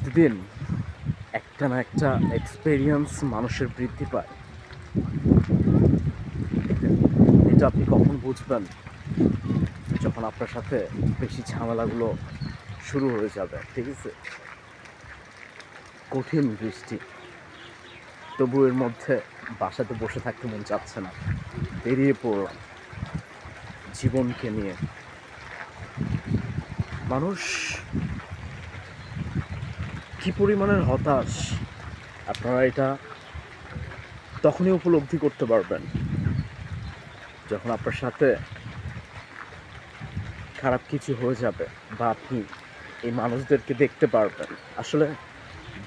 প্রতিদিন একটা না একটা এক্সপেরিয়েন্স মানুষের বৃদ্ধি পায়। এটা আপনি কখন বুঝবেন? যখন আপনার সাথে বেশি ঝামেলাগুলো শুরু হয়ে যাবে, ঠিক আছে? কঠিন বৃষ্টি, তবু এর মধ্যে বাসাতে বসে থাকতে মন চাচ্ছে না। বেরিয়ে পড়লাম জীবনকে নিয়ে। মানুষ কি পরিমাণের হতাশ, আপনারা এটা তখনই উপলব্ধি করতে পারবেন যখন আপনার সাথে খারাপ কিছু হয়ে যাবে, বা আপনি এই মানুষদেরকে দেখতে পারবেন। আসলে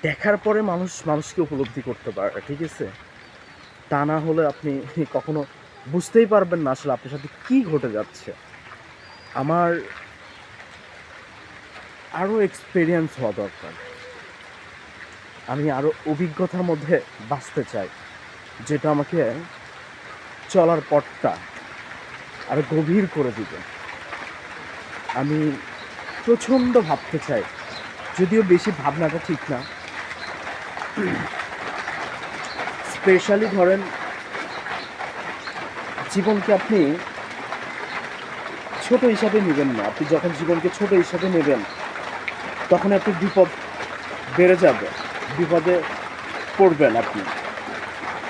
দেখার পরে মানুষ মানুষকে উপলব্ধি করতে পারে, ঠিক আছে? তা না হলে আপনি কখনো বুঝতেই পারবেন না আসলে আপনার সাথে কি ঘটে যাচ্ছে। আমার আরও এক্সপেরিয়েন্স হওয়া দরকার। আমি আরও অভিজ্ঞতার মধ্যে বাঁচতে চাই, যেটা আমাকে চলার পথটা আরও গভীর করে দিবে। আমি প্রচণ্ড ভাবতে চাই, যদিও বেশি ভাবনাটা ঠিক না। স্পেশালি ধরেন, জীবনকে আপনি ছোট হিসাবে নেবেন না। আপনি যখন জীবনকে ছোট হিসাবে নেবেন, তখন আপনি বিপদ বেড়ে যাবে, বিপদে পড়বেন আপনি।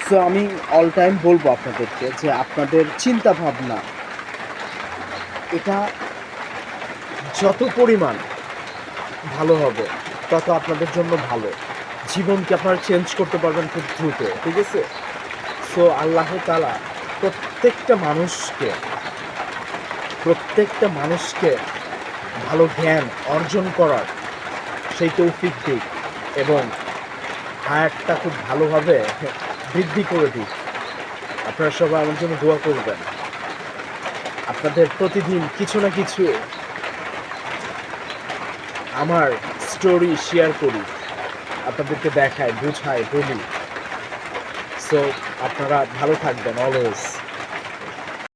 সো আমি অল টাইম বলবো আপনাদেরকে যে আপনাদের চিন্তা ভাবনা এটা যত পরিমাণ ভালো হবে, তত আপনাদের জন্য ভালো। জীবনকে আপনারা চেঞ্জ করতে পারবেন খুব দ্রুত, ঠিক আছে? সো আল্লাহ তাআলা প্রত্যেকটা মানুষকে ভালো জ্ঞান অর্জন করার সেই তৌফিক দিক, এবং হায়াতটা খুব ভালোভাবে বৃদ্ধি করে দিক। আপনারা সবাই আমার জন্য দোয়া করবেন। আপনাদের প্রতিদিন কিছু না কিছু আমার স্টোরি শেয়ার করি, আপনাদেরকে দেখাই, বুঝাই, বলি। সো আপনারা ভালো থাকবেন অলওয়েজ।